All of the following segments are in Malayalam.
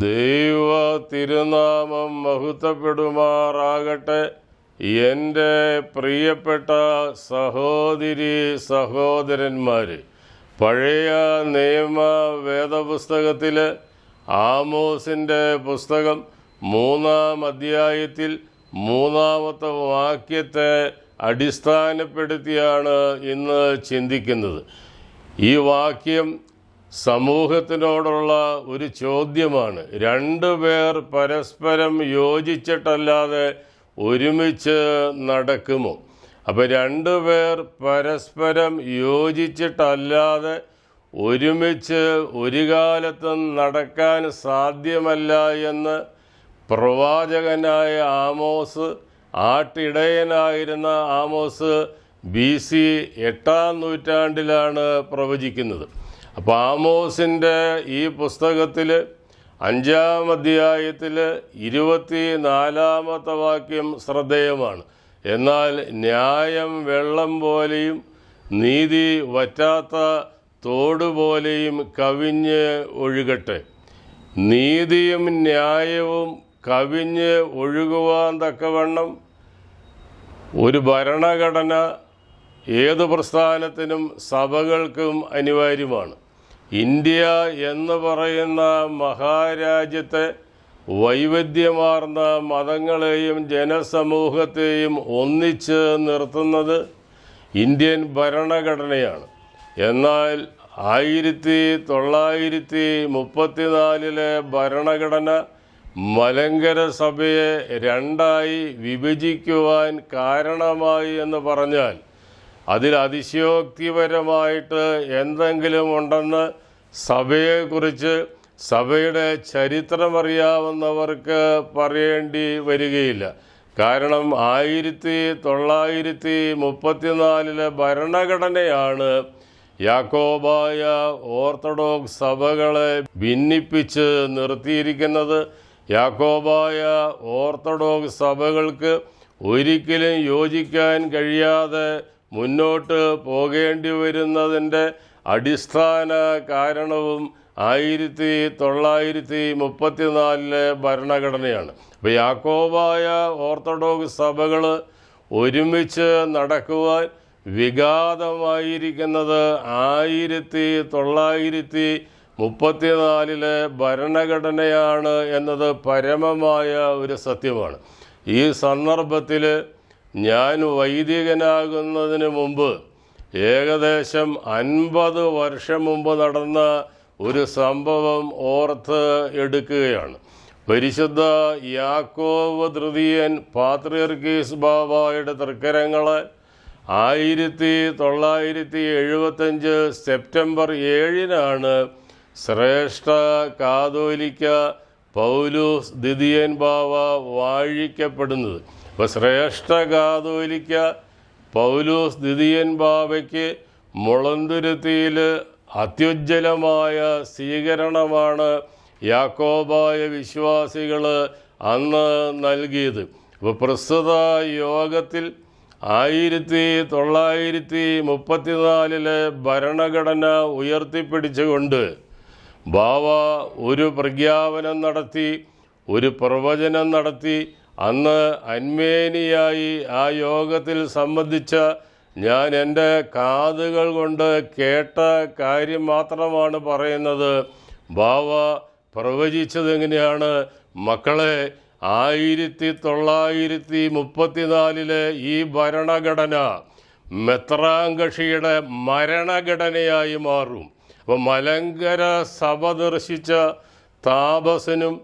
ദൈവ തിരുനാമം മഹത്വപ്പെടുമാറാകട്ടെ. എൻ്റെ പ്രിയപ്പെട്ട സഹോദരി സഹോദരന്മാർ, പഴയ നിയമ വേദപുസ്തകത്തിൽ ആമോസിൻ്റെ പുസ്തകം 3-ാം അധ്യായത്തിൽ 3-ാമത്തെ വാക്യത്തെ അടിസ്ഥാനപ്പെടുത്തിയാണ് ഇന്ന് ചിന്തിക്കുന്നത്. ഈ വാക്യം സമൂഹത്തിനോടുള്ള ഒരു ചോദ്യമാണ്. രണ്ടുപേർ പരസ്പരം യോജിച്ചിട്ടല്ലാതെ ഒരുമിച്ച് നടക്കുമോ? അപ്പോൾ രണ്ടുപേർ പരസ്പരം യോജിച്ചിട്ടല്ലാതെ ഒരുമിച്ച് ഒരു കാലത്തും നടക്കാൻ സാധ്യമല്ല എന്ന് പ്രവാചകനായ ആമോസ്, ആട്ടിടയനായിരുന്ന ആമോസ് BC 8-ാം നൂറ്റാണ്ടിലാണ് പ്രവചിക്കുന്നത്. അപ്പോൾ ആമോസിൻ്റെ ഈ പുസ്തകത്തിൽ 5-ാം അധ്യായത്തിൽ 24-ാമത്തെ വാക്യം ശ്രദ്ധേയമാണ്. എന്നാൽ ന്യായം വെള്ളം പോലെയും നീതി വറ്റാത്ത തോടുപോലെയും കവിഞ്ഞ് ഒഴുകട്ടെ. നീതിയും ന്യായവും കവിഞ്ഞ് ഒഴുകുവാൻ തക്കവണ്ണം ഒരു ഭരണഘടന ഏത് പ്രസ്ഥാനത്തിനും സഭകൾക്കും അനിവാര്യമാണ്. ഇന്ത്യ എന്ന് പറയുന്ന മഹാരാജ്യത്തെ വൈവിധ്യമാർന്ന മതങ്ങളെയും ജനസമൂഹത്തെയും ഒന്നിച്ച് നിർത്തുന്നത് ഇന്ത്യൻ ഭരണഘടനയാണ്. എന്നാൽ 1934 ഭരണഘടന മലങ്കര സഭയെ രണ്ടായി വിഭജിക്കുവാൻ കാരണമായി എന്ന് പറഞ്ഞാൽ അതിൽ അതിശയോക്തിപരമായിട്ട് എന്തെങ്കിലും ഉണ്ടെന്ന് സഭയെക്കുറിച്ച് സഭയുടെ ചരിത്രമറിയാവുന്നവർക്ക് പറയേണ്ടി വരികയില്ല. കാരണം 1934 ഭരണഘടനയാണ് യാക്കോബായ ഓർത്തഡോക്സ് സഭകളെ ഭിന്നിപ്പിച്ച് നിർത്തിയിരിക്കുന്നത്. യാക്കോബായ ഓർത്തഡോക്സ് സഭകൾക്ക് ഒരിക്കലും യോജിക്കാൻ കഴിയാതെ മുന്നോട്ട് പോകേണ്ടി വരുന്നതിൻ്റെ അടിസ്ഥാന കാരണവും 1934 ഭരണഘടനയാണ്. അപ്പോൾ യാക്കോബായ ഓർത്തഡോക്സ് സഭകൾ ഒരുമിച്ച് നടക്കുവാൻ വിഘാതമായിരിക്കുന്നത് 1934 ഭരണഘടനയാണ് എന്നത് പരമമായ ഒരു സത്യമാണ്. ഈ സന്ദർഭത്തിൽ ഞാൻ വൈദികനാകുന്നതിന് മുമ്പ് ഏകദേശം 50 വർഷം മുമ്പ് നടന്ന ഒരു സംഭവം ഓർത്ത് എടുക്കുകയാണ്. പരിശുദ്ധ യാക്കോബ് തൃതീയൻ പാത്രിയർക്കീസ് ബാവായുടെ തൃക്കരങ്ങളെ 1975 സെപ്റ്റംബർ 7-നാണ് ശ്രേഷ്ഠ കാതോലിക്ക പൗലൂസ് ദ്വിതീയൻ ബാവ വാഴിക്കപ്പെടുന്നത്. അപ്പോൾ ശ്രേഷ്ഠ കാതോലിക്ക പൗലൂസ് ദ്വിതീയൻ ബാവയ്ക്ക് മുളന്തുരുത്തിയിൽ അത്യുജ്വലമായ സ്വീകരണമാണ് യാക്കോബായ വിശ്വാസികൾ അന്ന് നൽകിയത്. അപ്പോൾ പ്രസ്തുത യോഗത്തിൽ 1934 ഭരണഘടന ഉയർത്തിപ്പിടിച്ചുകൊണ്ട് ബാവ ഒരു പ്രഖ്യാപനം നടത്തി, ഒരു പ്രവചനം നടത്തി. അന്ന് അന്മേനിയായി ആ യോഗത്തിൽ സംബന്ധിച്ച ഞാൻ എൻ്റെ കാതുകൾ കൊണ്ട് കേട്ട കാര്യം മാത്രമാണ് പറയുന്നത്. ബാവ പ്രവചിച്ചതെങ്ങനെയാണ്? മക്കളെ, 1934 ഈ ഭരണഘടന മെത്രാങ്കക്ഷിയുടെ മരണഘടനയായി മാറും. അപ്പോൾ മലങ്കര സഭ ദർശിച്ച താപസനും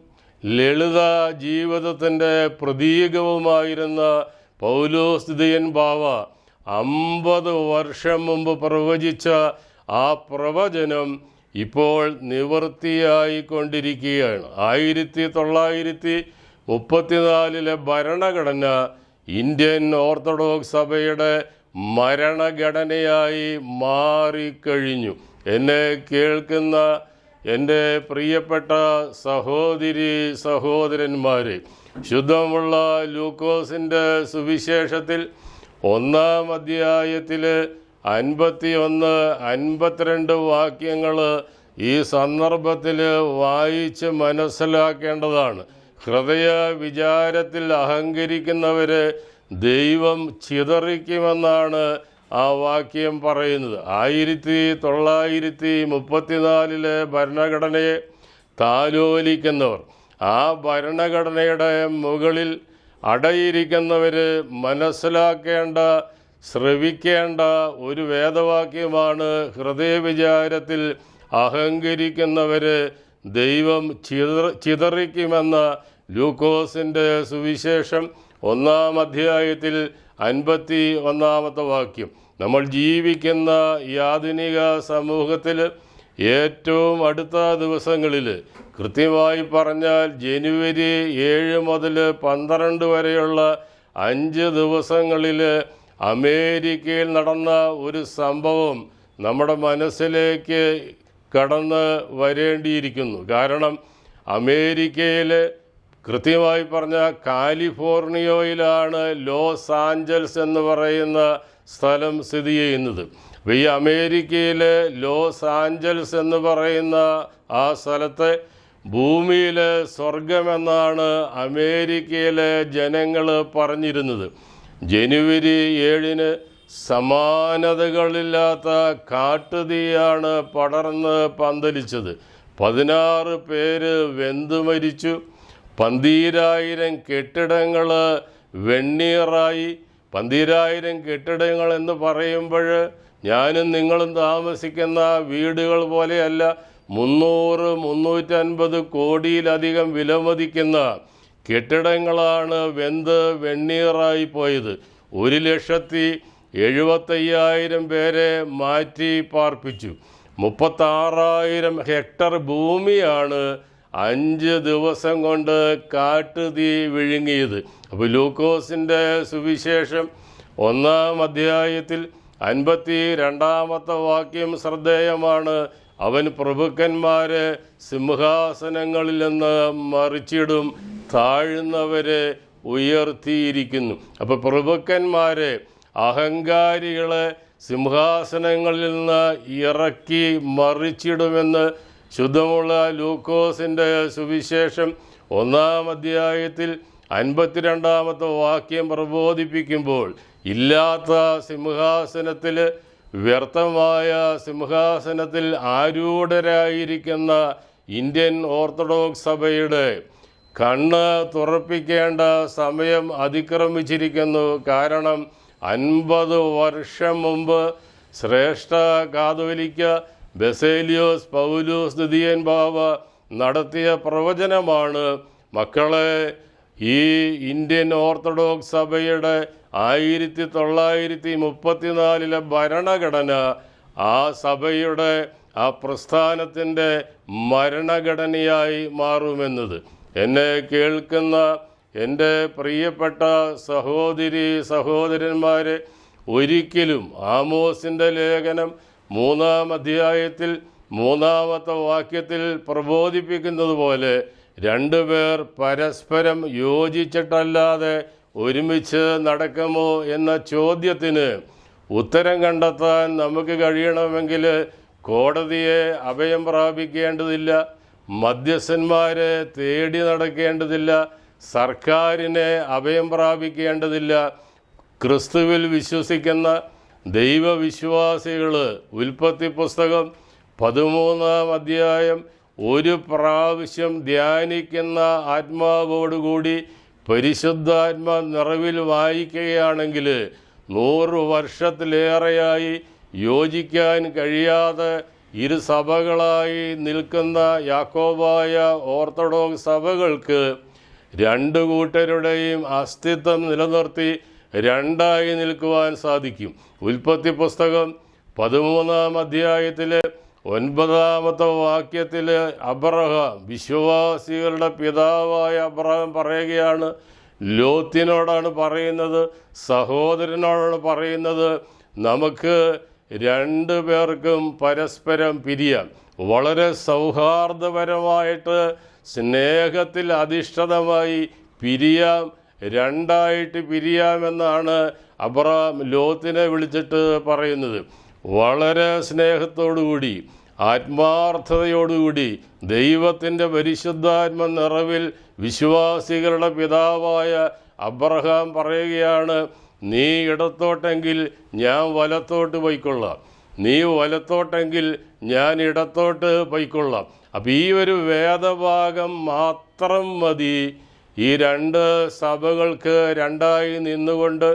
ലളിത ജീവിതത്തിൻ്റെ പ്രതീകവുമായിരുന്ന പൗലോസ് ദ്വിതീയൻ ബാവ 50 വർഷം മുമ്പ് പ്രവചിച്ച ആ പ്രവചനം ഇപ്പോൾ നിവൃത്തിയായിക്കൊണ്ടിരിക്കുകയാണ്. 1934 ഭരണഘടന ഇന്ത്യൻ ഓർത്തഡോക്സ് സഭയുടെ മരണഘടനയായി മാറിക്കഴിഞ്ഞു. എന്നെ കേൾക്കുന്ന എൻ്റെ പ്രിയപ്പെട്ട സഹോദരി സഹോദരന്മാരെ, ശുദ്ധമുള്ള ലൂക്കോസിൻ്റെ സുവിശേഷത്തിൽ 1-ാം അധ്യായത്തിൽ 51-52 വാക്യങ്ങൾ ഈ സന്ദർഭത്തിൽ വായിച്ച് മനസ്സിലാക്കേണ്ടതാണ്. ഹൃദയ വിചാരത്തിൽ അഹങ്കരിക്കുന്നവരെ ദൈവം ചിതറിക്കുമെന്നാണ് ആ വാക്യം പറയുന്നത്. 1934 ഭരണഘടനയെ താലോലിക്കുന്നവർ, ആ ഭരണഘടനയുടെ മുകളിൽ അടയിരിക്കുന്നവർ മനസ്സിലാക്കേണ്ട, ശ്രവിക്കേണ്ട ഒരു വേദവാക്യമാണ് ഹൃദയവിചാരത്തിൽ അഹങ്കരിക്കുന്നവരെ ദൈവം ചിതറിക്കുമെന്ന ലൂക്കോസിൻ്റെ സുവിശേഷം 1-ാം അധ്യായത്തിൽ 51-ാമത്തെ വാക്യം. നമ്മൾ ജീവിക്കുന്ന ഈ ആധുനിക സമൂഹത്തിൽ ഏറ്റവും അടുത്ത ദിവസങ്ങളിൽ, കൃത്യമായി പറഞ്ഞാൽ ജനുവരി 7 മുതൽ 12 വരെയുള്ള 5 ദിവസങ്ങളിൽ അമേരിക്കയിൽ നടന്ന ഒരു സംഭവം നമ്മുടെ മനസ്സിലേക്ക് കടന്ന് വരേണ്ടിയിരിക്കുന്നു. കാരണം അമേരിക്കയിൽ, കൃത്യമായി പറഞ്ഞ കാലിഫോർണിയയിലാണ് ലോസ് ആഞ്ചൽസ് എന്ന് പറയുന്ന സ്ഥലം സ്ഥിതി ചെയ്യുന്നത്. അപ്പോൾ ഈ അമേരിക്കയിലെ ലോസ് ആഞ്ചൽസ് എന്ന് പറയുന്ന ആ സ്ഥലത്തെ ഭൂമിയിലെ സ്വർഗമെന്നാണ് അമേരിക്കയിലെ ജനങ്ങൾ പറഞ്ഞിരുന്നത്. ജനുവരി 7 സമാനതകളില്ലാത്ത കാട്ടുതീയാണ് പടർന്ന് പന്തലിച്ചത്. 16 പേര് വെന്തു മരിച്ചു. 12,000 കെട്ടിടങ്ങൾ വെണ്ണീറായി. 12,000 കെട്ടിടങ്ങൾ എന്ന് പറയുമ്പോൾ ഞാനും നിങ്ങളും താമസിക്കുന്ന വീടുകൾ പോലെയല്ല. 300-350 കോടിയിലധികം വിലമതിക്കുന്ന കെട്ടിടങ്ങളാണ് വെന്ത് വെണ്ണീറായി പോയത്. 1,75,000 പേരെ മാറ്റി പാർപ്പിച്ചു. 36,000 ഹെക്ടർ ഭൂമിയാണ് 5 ദിവസം കൊണ്ട് കാട്ടുതീ വിഴുങ്ങിയത്. അപ്പോൾ ലൂക്കോസിൻ്റെ സുവിശേഷം 1-ാം അധ്യായത്തിൽ 52-ാമത്തെ വാക്യം ശ്രദ്ധേയമാണ്. അവൻ പ്രഭുക്കന്മാരെ സിംഹാസനങ്ങളിൽ നിന്ന് മറിച്ചിടും, താഴ്ന്നവരെ ഉയർത്തിയിരിക്കുന്നു. അപ്പോൾ പ്രഭുക്കന്മാരെ, അഹങ്കാരികളെ സിംഹാസനങ്ങളിൽ നിന്ന് ഇറക്കി മറിച്ചിടുമെന്ന് ശുദ്ധമുള്ള ലൂക്കോസിൻ്റെ സുവിശേഷം 1-ാം അധ്യായത്തിൽ 52-ാമത്തെ വാക്യം പ്രബോധിപ്പിക്കുമ്പോൾ, ഇല്ലാത്ത സിംഹാസനത്തിൽ, വ്യർത്ഥമായ സിംഹാസനത്തിൽ ആരൂഢരായിരിക്കുന്ന ഇന്ത്യൻ ഓർത്തഡോക്സ് സഭയുടെ കണ്ണ് തുറപ്പിക്കേണ്ട സമയം അതിക്രമിച്ചിരിക്കുന്നു. കാരണം 50 വർഷം മുമ്പ് ശ്രേഷ്ഠ കാതോലിക്ക ബസേലിയോസ് പൗലോസ് ദ്വിതീയൻ ബാവ നടത്തിയ പ്രവചനമാണ്, മക്കളെ, ഈ ഇന്ത്യൻ ഓർത്തഡോക്സ് സഭയുടെ 1934 ഭരണഘടന ആ സഭയുടെ, ആ പ്രസ്ഥാനത്തിൻ്റെ മരണഘടനയായി മാറുമെന്നത്. എന്നെ കേൾക്കുന്ന എൻ്റെ പ്രിയപ്പെട്ട സഹോദരി സഹോദരന്മാരെ, ഒരിക്കലും ആമോസിൻ്റെ ലേഖനം 3-ാം അധ്യായത്തിൽ 3-ാമത്തെ വാക്യത്തിൽ പ്രബോധിപ്പിക്കുന്നത് പോലെ 2 പേർ പരസ്പരം യോജിച്ചിട്ടല്ലാതെ ഒരുമിച്ച് നടക്കുമോ എന്ന ചോദ്യത്തിന് ഉത്തരം കണ്ടെത്താൻ നമുക്ക് കഴിയണമെങ്കിൽ കോടതിയെ അഭയം പ്രാപിക്കേണ്ടതില്ല, മധ്യസ്ഥന്മാരെ തേടി നടക്കേണ്ടതില്ല, സർക്കാരിനെ അഭയം പ്രാപിക്കേണ്ടതില്ല. ക്രിസ്തുവിൽ വിശ്വസിക്കുന്ന ദൈവവിശ്വാസികൾ ഉൽപ്പത്തി പുസ്തകം 13-ാം അധ്യായം 1 പ്രാവശ്യം ധ്യാനിക്കുന്ന ആത്മാവോടുകൂടി പരിശുദ്ധാത്മ നിറവിൽ വായിക്കുകയാണെങ്കിൽ 100 വർഷത്തിലേറെയായി യോജിക്കാൻ കഴിയാതെ ഇരു സഭകളായി നിൽക്കുന്ന യാക്കോബായ ഓർത്തഡോക്സ് സഭകൾക്ക് 2 കൂട്ടരുടെയും അസ്തിത്വം നിലനിർത്തി 2ആയി നിൽക്കുവാൻ സാധിക്കും. ഉൽപ്പത്തി പുസ്തകം 13-ാം അധ്യായത്തിലെ 9-ാമത്തെ വാക്യത്തിൽ അബ്രഹാം, വിശ്വാസികളുടെ പിതാവായ അബ്രഹാം പറയുകയാണ്, ലോത്തിനോടാണ് പറയുന്നത്, സഹോദരനോടാണ് പറയുന്നത്, നമുക്ക് 2 പേർക്കും പരസ്പരം പിരിയാം. വളരെ സൗഹാർദ്ദപരമായിട്ട് സ്നേഹത്തിൽ അധിഷ്ഠിതമായി പിരിയാം, 2ആയിട്ട് പിരിയാമെന്നാണ് അബ്രഹാം ലോത്തിനെ വിളിച്ചിട്ട് പറയുന്നത്. വളരെ സ്നേഹത്തോടുകൂടി ആത്മാർത്ഥതയോടുകൂടി ദൈവത്തിൻ്റെ പരിശുദ്ധാത്മ നിറവിൽ വിശ്വാസികളുടെ പിതാവായ അബ്രഹാം പറയുകയാണ്, നീ ഇടത്തോട്ടെങ്കിൽ ഞാൻ വലത്തോട്ട് പോയിക്കൊള്ളാം, നീ വലത്തോട്ടെങ്കിൽ ഞാൻ ഇടത്തോട്ട് പോയിക്കൊള്ളാം. അപ്പം ഈ ഒരു വേദഭാഗം മാത്രം മതി ഈ രണ്ട് സഭകൾക്ക് രണ്ടായി നിന്നുകൊണ്ട്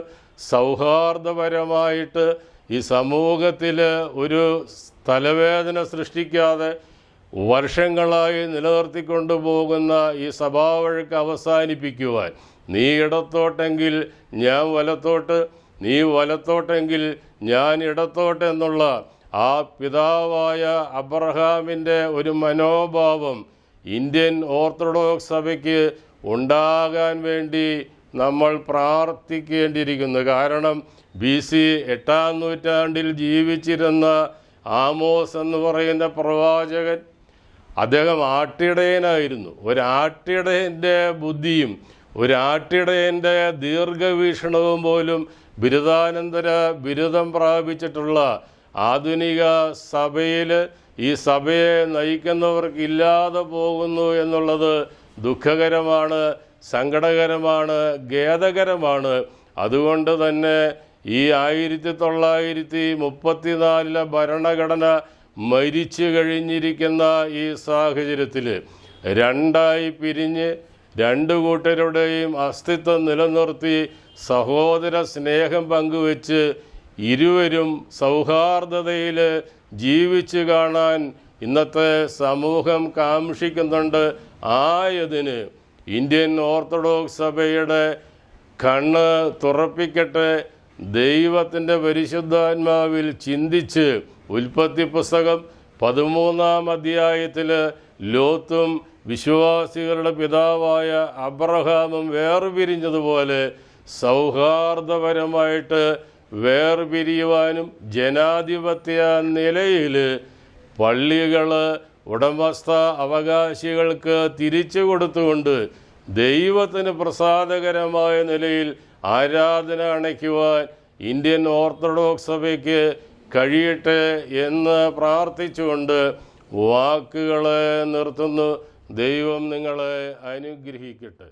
സൗഹാർദ്ദപരമായിട്ട് ഈ സമൂഹത്തിൽ ഒരു തലവേദന സൃഷ്ടിക്കാതെ വർഷങ്ങളായി നിലനിർത്തിക്കൊണ്ടു പോകുന്ന ഈ സഭാവഴക്ക് അവസാനിപ്പിക്കുവാൻ. നീ ഇടത്തോട്ടെങ്കിൽ ഞാൻ വലത്തോട്ട്, നീ വലത്തോട്ടെങ്കിൽ ഞാൻ ഇടത്തോട്ട് എന്നുള്ള ആ പിതാവായ അബ്രഹാമിൻ്റെ ഒരു മനോഭാവം ഇന്ത്യൻ ഓർത്തഡോക്സ് സഭയ്ക്ക് ഉണ്ടാകാൻ വേണ്ടി നമ്മൾ പ്രാർത്ഥിക്കേണ്ടിയിരിക്കുന്നു. കാരണം BC 8-ാം നൂറ്റാണ്ടിൽ ജീവിച്ചിരുന്ന ആമോസ് എന്ന് പറയുന്ന പ്രവാചകൻ, അദ്ദേഹം ആട്ടിടയനായിരുന്നു. ഒരാട്ടിടയൻ്റെ ബുദ്ധിയും ഒരാട്ടിടയൻ്റെ ദീർഘവീക്ഷണവും പോലും ബിരുദാനന്തര ബിരുദം പ്രാപിച്ചിട്ടുള്ള ആധുനിക സഭയിൽ ഈ സഭയെ നയിക്കുന്നവർക്കില്ലാതെ പോകുന്നു എന്നുള്ളത് ദുഃഖകരമാണ്, സങ്കടകരമാണ്, ഖേദകരമാണ്. അതുകൊണ്ട് തന്നെ ഈ 1934 ഭരണഘടന മരിച്ചു കഴിഞ്ഞിരിക്കുന്ന ഈ സാഹചര്യത്തിൽ രണ്ടായി പിരിഞ്ഞ് രണ്ടു കൂട്ടരുടെയും അസ്തിത്വം നിലനിർത്തി സഹോദര സ്നേഹം പങ്കുവെച്ച് ഇരുവരും സൗഹാർദ്ദതയിൽ ജീവിച്ചു കാണാൻ ഇന്നത്തെ സമൂഹം കാംക്ഷിക്കുന്നുണ്ട്. ആയതിന് ഇന്ത്യൻ ഓർത്തഡോക്സ് സഭയുടെ കണ്ണ് തുറപ്പിക്കട്ടെ. ദൈവത്തിൻ്റെ പരിശുദ്ധാത്മാവിൽ ചിന്തിച്ച് ഉൽപ്പത്തി പുസ്തകം 13-ാം അധ്യായത്തിൽ ലോത്തും വിശ്വാസികളുടെ പിതാവായ അബ്രഹാമും വേർപിരിഞ്ഞതുപോലെ സൗഹാർദ്ദപരമായിട്ട് വേർപിരിയുവാനും ജനാധിപത്യ നിലയിൽ പള്ളികൾ ഉടമസ്ഥ അവകാശികൾക്ക് തിരിച്ചു കൊടുത്തുകൊണ്ട് ദൈവത്തിന് പ്രസാദകരമായ നിലയിൽ ആരാധന അണയ്ക്കുവാൻ ഇന്ത്യൻ ഓർത്തഡോക്സ് സഭയ്ക്ക് കഴിയട്ടെ എന്ന് പ്രാർത്ഥിച്ചുകൊണ്ട് വാക്കുകളെ നിർത്തുന്നു. ദൈവം നിങ്ങളെ അനുഗ്രഹിക്കട്ടെ.